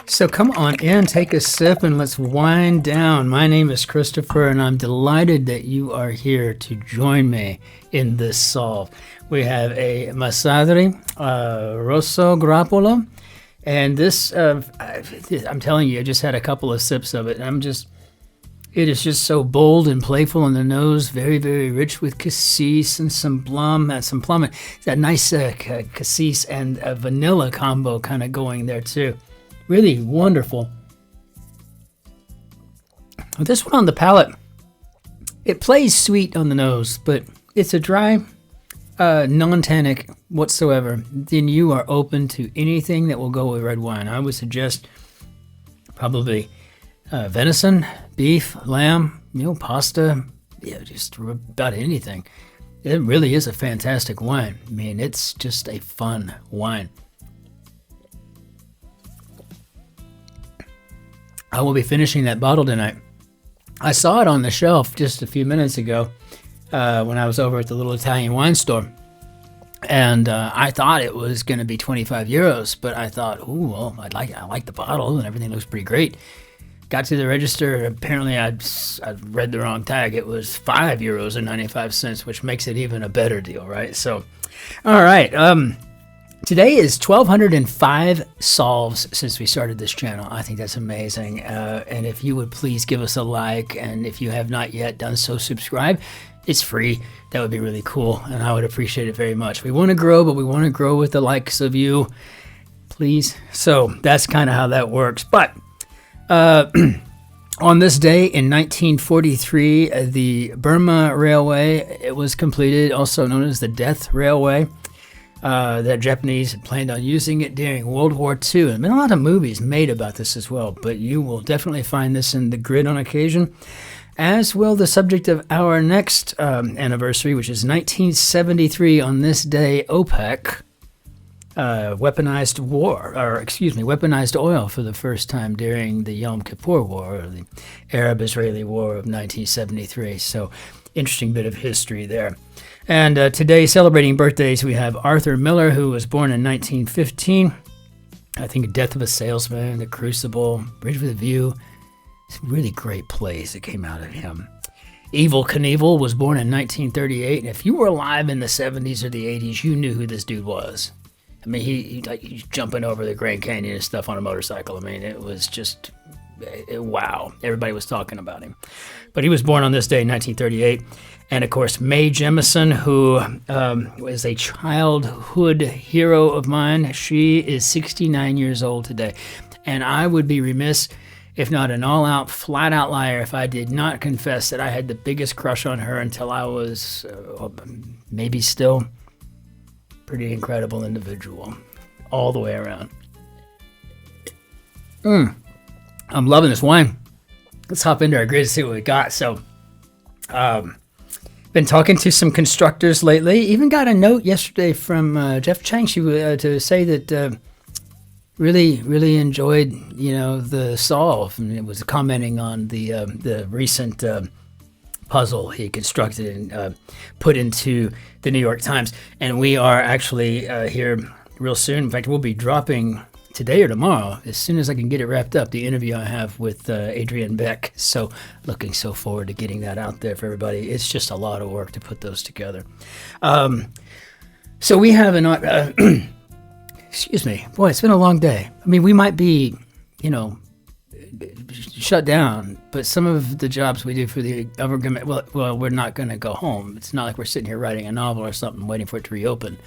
So come on in, take a sip, and let's wind down. My name is Christopher, and I'm delighted that you are here to join me in this solve. We have a Marsadri, Rosso grappola, and this, I'm telling you, I just had a couple of sips of it, and it is just so bold and playful on the nose, very, very rich with cassis and some plum, that nice cassis and vanilla combo kind of going there too. Really wonderful. This one on the palate, it plays sweet on the nose, but it's a dry, non-tannic whatsoever. Then you are open to anything that will go with red wine. I would suggest probably venison, beef, lamb, pasta, just about anything. It really is a fantastic wine. I mean, it's just a fun wine. I will be finishing that bottle tonight. I saw it on the shelf just a few minutes ago when I was over at the little Italian wine store. And I thought it was going to be 25 euros, but I thought, ooh, well, I like the bottle and everything looks pretty great. Got to the register. Apparently, I read the wrong tag. It was 5 euros and 95 cents, which makes it even a better deal, right? So, all right. Today is 1,205 solves since we started this channel. I think that's amazing. And if you would please give us a like, and if you have not yet done so, subscribe. It's free. That would be really cool, and I would appreciate it very much. We want to grow, but we want to grow with the likes of you, please. So that's kind of how that works. But on this day in 1943, the Burma Railway, it was completed, also known as the Death Railway. The Japanese had planned on using it during World War II. There have been a lot of movies made about this as well, but you will definitely find this in the grid on occasion, as will the subject of our next anniversary, which is 1973. On this day, OPEC weaponized oil for the first time during the Yom Kippur War, or the Arab-Israeli War of 1973. So, interesting bit of history there. And today, celebrating birthdays, we have Arthur Miller, who was born in 1915. I think Death of a Salesman, The Crucible, Bridge with a View. It's really great plays that came out of him. Evel Knievel was born in 1938. And if you were alive in the 70s or the 80s, you knew who this dude was. I mean, he's jumping over the Grand Canyon and stuff on a motorcycle. I mean, it was just, wow. Everybody was talking about him. But he was born on this day, 1938. And, of course, Mae Jemison, who was a childhood hero of mine. She is 69 years old today. And I would be remiss, if not an all-out, flat-out liar, if I did not confess that I had the biggest crush on her until I was maybe still pretty incredible individual all the way around. I'm loving this wine. Let's hop into our grid to see what we got. So, been talking to some constructors lately. Even got a note yesterday from Jeff Chang to say that really enjoyed the solve, and it was commenting on the recent puzzle he constructed and put into the New York Times. And we are actually here real soon. In fact, we'll be dropping today or tomorrow, as soon as I can get it wrapped up, the interview I have with Adrian Beck. So looking so forward to getting that out there for everybody. It's just a lot of work to put those together. So we have an excuse me, boy, it's been a long day. I mean, we might be shut down, but some of the jobs we do for the government, well, we're not going to go home. It's not like we're sitting here writing a novel or something waiting for it to reopen.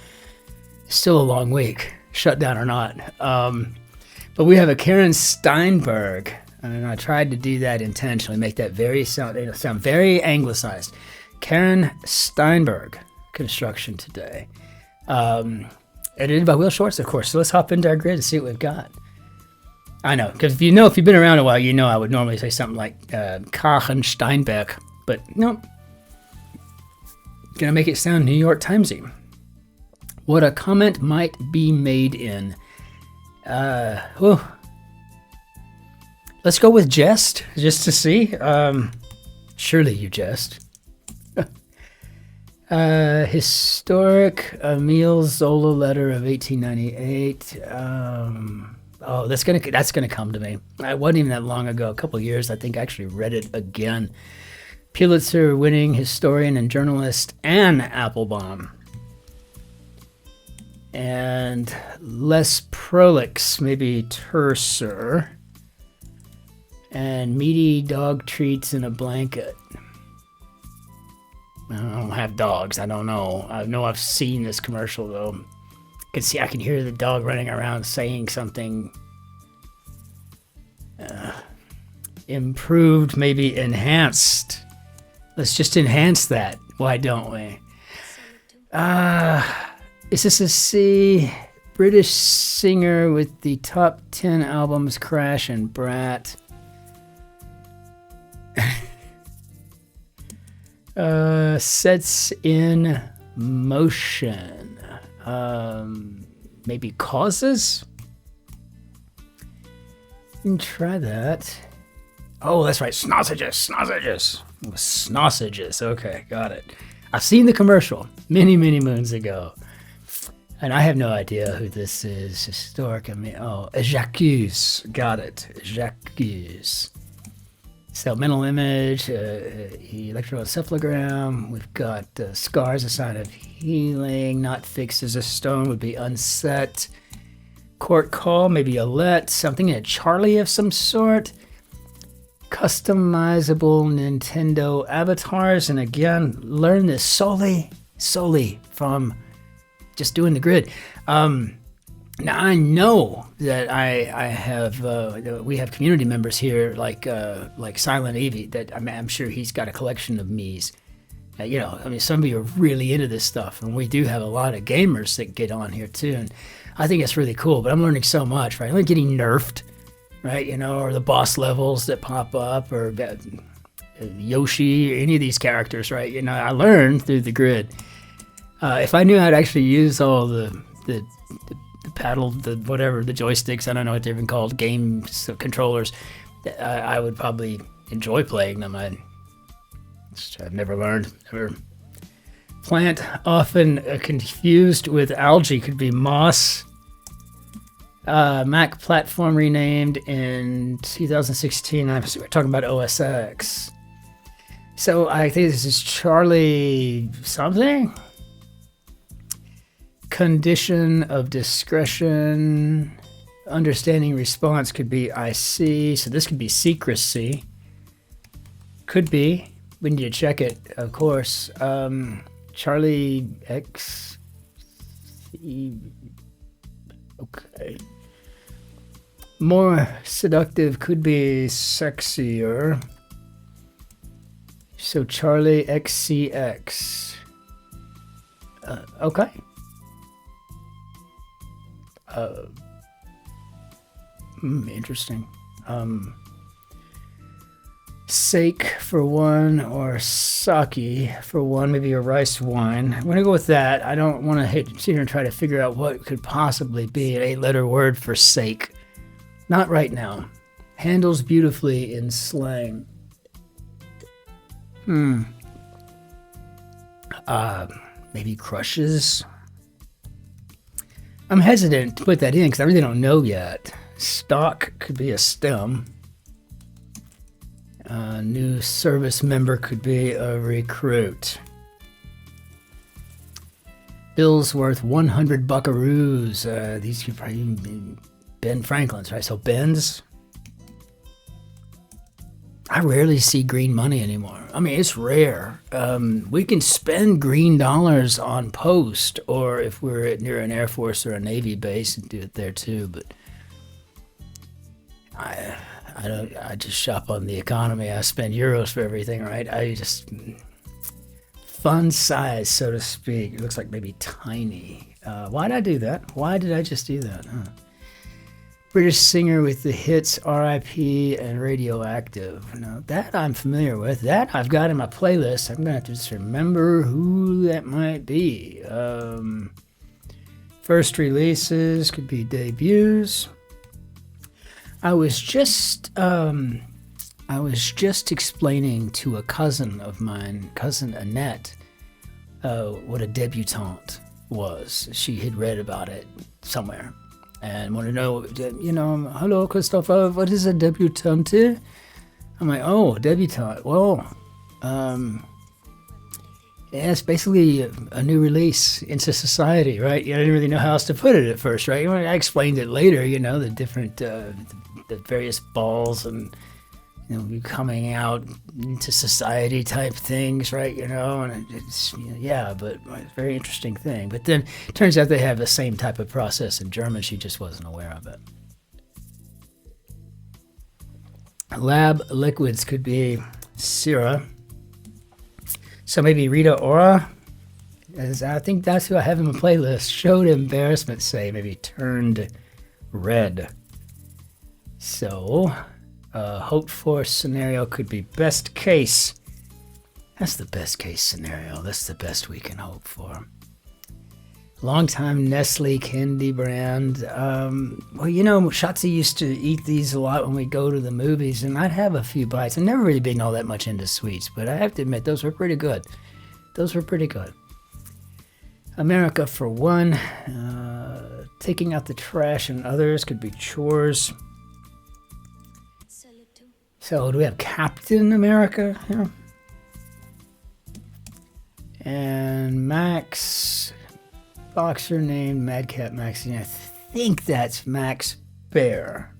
It's still a long week, shut down or not. But we have a Karen Steinberg, and I tried to do that intentionally, make that sound very anglicized. Karen Steinberg construction today. Edited by Will Shorts, of course. So let's hop into our grid to see what we've got. I know, because if you've been around a while, I would normally say something like Karen Steinberg, but no. Gonna make it sound New York Timesy. What a comment might be made in. Let's go with jest, just to see. Surely you jest. Historic Emile Zola letter of 1898. Oh, that's gonna come to me. It wasn't even that long ago, a couple of years. I think I actually read it again. Pulitzer-winning historian and journalist Anne Applebaum. And less prolix, maybe terser. And meaty dog treats in a blanket. I don't have dogs. I don't know. I know I've seen this commercial though. I can hear the dog running around saying something. Improved, maybe enhanced. Let's just enhance that. Why don't we? Is this a C? British singer with the top 10 albums, Crash and Brat. Sets in motion. Maybe causes? You can try that. Oh, that's right. Snossages. Snossages. Okay, got it. I've seen the commercial many, many moons ago. And I have no idea who this is. Historic. J'accuse. Got it. J'accuse. So mental image, electroencephalogram. We've got scars, a sign of healing. Not fixed as a stone would be unset. Court call, maybe a let. Something in a Charlie of some sort. Customizable Nintendo avatars. And again, learn this solely from just doing the grid. Now I know that I have we have community members here like Silent Evie that I'm sure he's got a collection of Mii's. Some of you are really into this stuff, and we do have a lot of gamers that get on here too, and I think it's really cool. But I'm learning so much, right? I'm like getting nerfed, right? Or the boss levels that pop up, or Yoshi, or any of these characters, right? I learned through the grid. If I knew how to actually use all the paddle, the joysticks, I don't know what they're even called, games, controllers, I would probably enjoy playing them. I've never learned. Plant, often confused with algae, could be moss. Mac platform renamed in 2016. We're talking about OS X. So I think this is Charlie something. Condition of discretion. Understanding response could be I see. So this could be secrecy. Could be. We need to check it, of course. Charlie X. Okay. More seductive could be sexier. So Charlie XCX. Okay. Interesting. Sake for one, or sake for one, maybe a rice wine. I'm going to go with that. I don't want to sit here and try to figure out what could possibly be an 8-letter word for sake. Not right now. Handles beautifully in slang. Maybe crushes. I'm hesitant to put that in because I really don't know yet. Stock could be a stem. New service member could be a recruit. Bill's worth 100 buckaroos. These could probably be Ben Franklin's, right? So Ben's. I rarely see green money anymore. I mean, it's rare. We can spend green dollars on post, or if we're near an Air Force or a Navy base, and do it there too. But I just shop on the economy. I spend euros for everything, right? I just fun size, so to speak. It looks like maybe tiny. Why did I do that? Why did I just do that? British singer with the hits R.I.P. and Radioactive. Now, that I'm familiar with. That I've got in my playlist. I'm going to have to just remember who that might be. First releases could be debuts. I was just explaining to a cousin of mine, cousin Annette, what a debutante was. She had read about it somewhere. and want to know, hello, Christopher, what is a debutante? I'm like, oh, debutante. Well, yeah, it's basically a new release into society, right? I didn't really know how else to put it at first, right? I explained it later, the different, the various balls and, coming out into society type things, right? And it's, but it's a very interesting thing. But then it turns out they have the same type of process in German. She just wasn't aware of it. Lab liquids could be Syrah. So maybe Rita Ora, as I think that's who I have in my playlist, showed embarrassment, say, maybe turned red. So, hoped for scenario could be best case. That's the best case scenario. That's the best we can hope for. Longtime Nestle candy brand. Shotzi used to eat these a lot when we go to the movies, and I'd have a few bites. I've never really been all that much into sweets, but I have to admit, those were pretty good. America for one. Taking out the trash and others could be chores. So do we have Captain America here? And Max, boxer named Madcap Maxine. I think that's Max Bear.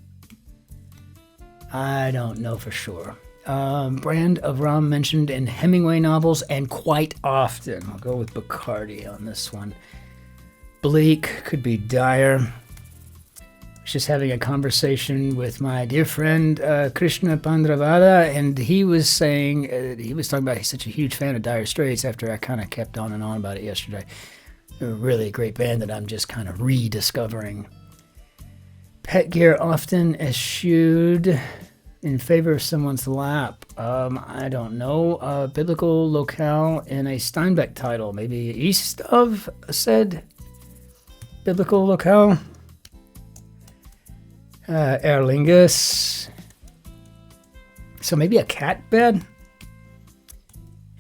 I don't know for sure. Brand of rum mentioned in Hemingway novels and quite often. I'll go with Bacardi on this one. Bleak could be dire. I was just having a conversation with my dear friend Krishna Pandravada, and he was saying, talking about he's such a huge fan of Dire Straits after I kind of kept on and on about it yesterday. They're really a great band that I'm just kind of rediscovering. Pet gear often eschewed in favor of someone's lap. I don't know. Biblical locale in a Steinberg title. Maybe east of said biblical locale. Aer Lingus. So maybe a cat bed?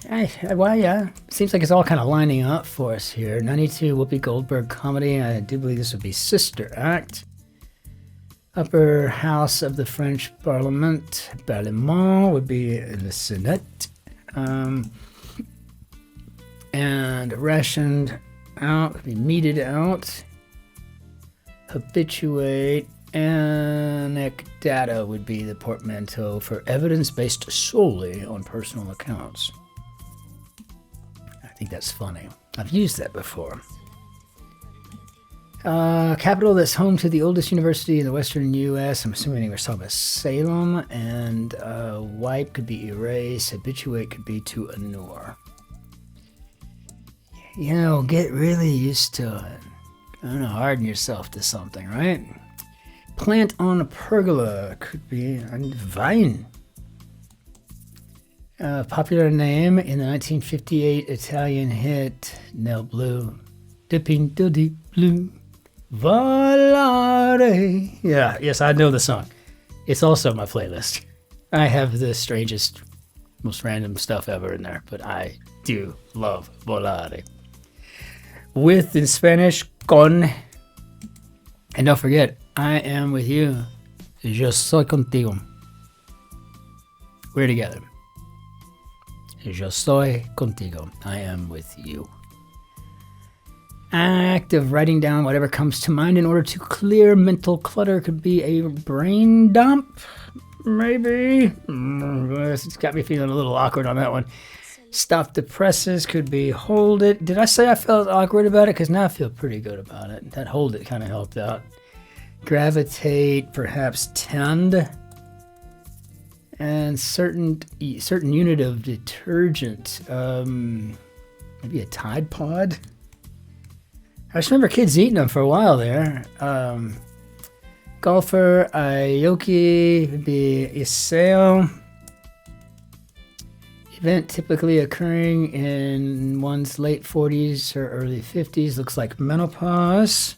Yeah. Seems like it's all kind of lining up for us here. 92 Whoopi Goldberg comedy. I do believe this would be Sister Act. Upper house of the French Parliament. Parlement would be Le Senate. And rationed out would be meted out. Habituate. Anecdata would be the portmanteau for evidence based solely on personal accounts. I think that's funny. I've used that before. Capital that's home to the oldest university in the western U.S. I'm assuming we're talking about Salem. And wipe could be erase. Habituate could be to annul. Get really used to it. Harden yourself to something, right? Plant on a pergola could be a vine. Popular name in the 1958 Italian hit Nel Blue. Dipping to deep blue. Volare. Yeah, yes, I know the song. It's also my playlist. I have the strangest, most random stuff ever in there, but I do love Volare. With in Spanish, con. And don't forget, I am with you. Yo soy contigo. We're together. Yo soy contigo. I am with you. Act of writing down whatever comes to mind in order to clear mental clutter could be a brain dump. Maybe. It's got me feeling a little awkward on that one. Stop the presses could be hold it. Did I say I felt awkward about it? Because now I feel pretty good about it. That hold it kind of helped out. Gravitate, perhaps tend. And certain unit of detergent. Maybe a Tide Pod. I just remember kids eating them for a while there. Golfer, Aoki would be Iseo. Event typically occurring in one's late 40s or early 50s. Looks like menopause.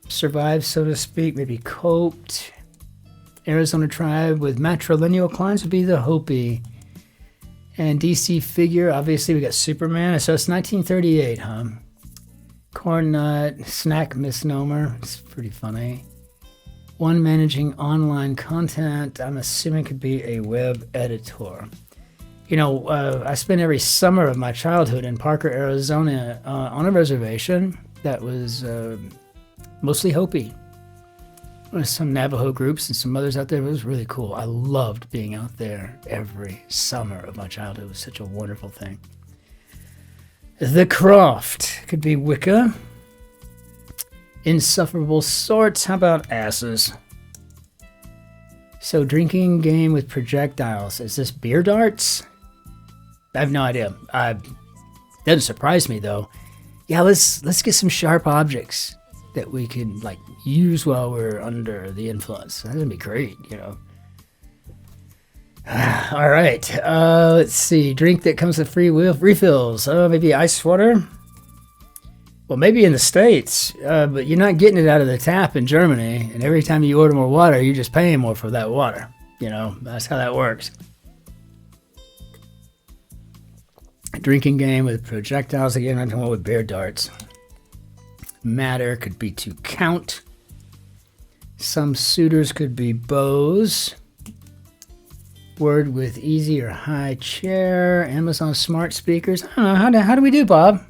Survived, so to speak, maybe coped. Arizona tribe with matrilineal climbs would be the Hopi. And DC figure, obviously we got Superman. So it's 1938, huh? Corn nut, snack misnomer. It's pretty funny. One managing online content. I'm assuming could be a web editor. You know, I spent every summer of my childhood in Parker, Arizona on a reservation that was mostly Hopi. There was some Navajo groups and some others out there. It was really cool. I loved being out there every summer of my childhood. It was such a wonderful thing. The Croft could be Wicca. Insufferable sorts. How about asses? So drinking game with projectiles. Is this beer darts? I have no idea. Doesn't surprise me though. Yeah, let's get some sharp objects that we can like use while we're under the influence. That's gonna be great, you know. All right, let's see. Drink that comes with free refills. Maybe ice water. Well, maybe in the States, but you're not getting it out of the tap in Germany. And every time you order more water, you're just paying more for that water. You know, that's how that works. Drinking game with projectiles. Again, I'm talking with bear darts. Matter could be to count. Some suitors could be bows. Word with easy or high chair. Amazon smart speakers. I don't know. How do we do, Bob?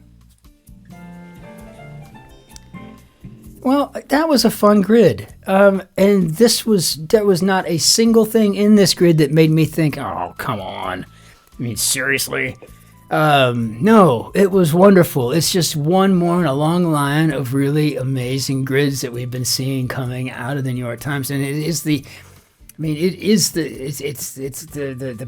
Well, that was a fun grid. And there was not a single thing in this grid that made me think, oh, come on. I mean, seriously? No, it was wonderful. It's just one more in a long line of really amazing grids that we've been seeing coming out of the New York Times. And it is the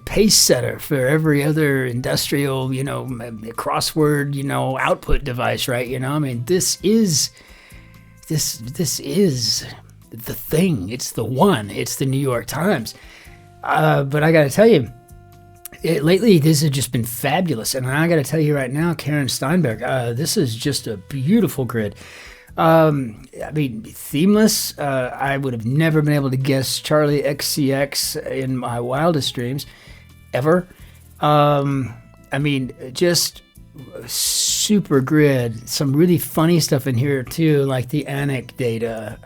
pace setter for every other industrial, crossword, output device, right? I mean, this is the thing. It's the one. It's the New York Times. But I got to tell you, lately this has just been fabulous. And I got to tell you right now, Karen Steinberg, this is just a beautiful grid. I mean, themeless. I would have never been able to guess Charlie XCX in my wildest dreams, ever. I mean, just super grid. Some really funny stuff in here too, like the Anik data.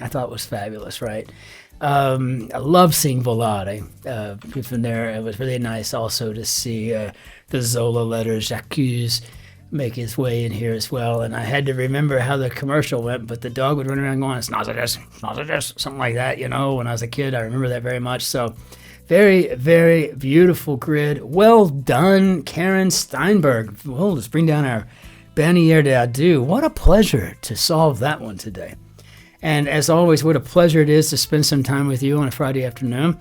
I thought was fabulous, right? I love seeing Volare from there. It was really nice also to see the Zola letters, J'accuse, make his way in here as well. And I had to remember how the commercial went, but the dog would run around going, "Snozzagus," something like that, when I was a kid. I remember that very much. So very, very beautiful grid. Well done, Karen Steinberg. Well, let's bring down our Bannière d'Adieu. What a pleasure to solve that one today. And as always, what a pleasure it is to spend some time with you on a Friday afternoon.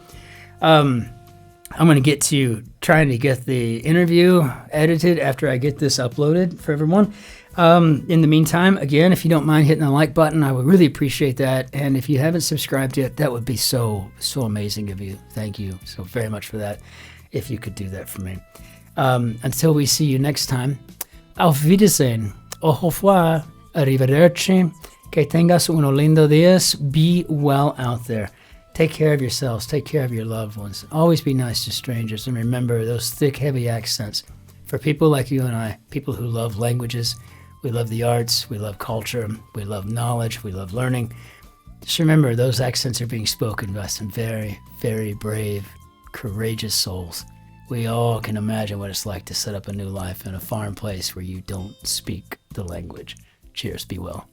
I'm going to get to trying to get the interview edited after I get this uploaded for everyone. In the meantime, again, if you don't mind hitting the like button, I would really appreciate that. And if you haven't subscribed yet, that would be so amazing of you. Thank you so very much for that, if you could do that for me. Until we see you next time, auf Wiedersehen, au revoir, arrivederci. Que tengas uno lindo días. Be well out there. Take care of yourselves. Take care of your loved ones. Always be nice to strangers. And remember those thick, heavy accents. For people like you and I, people who love languages, we love the arts, we love culture, we love knowledge, we love learning. Just remember those accents are being spoken by some very, very brave, courageous souls. We all can imagine what it's like to set up a new life in a foreign place where you don't speak the language. Cheers. Be well.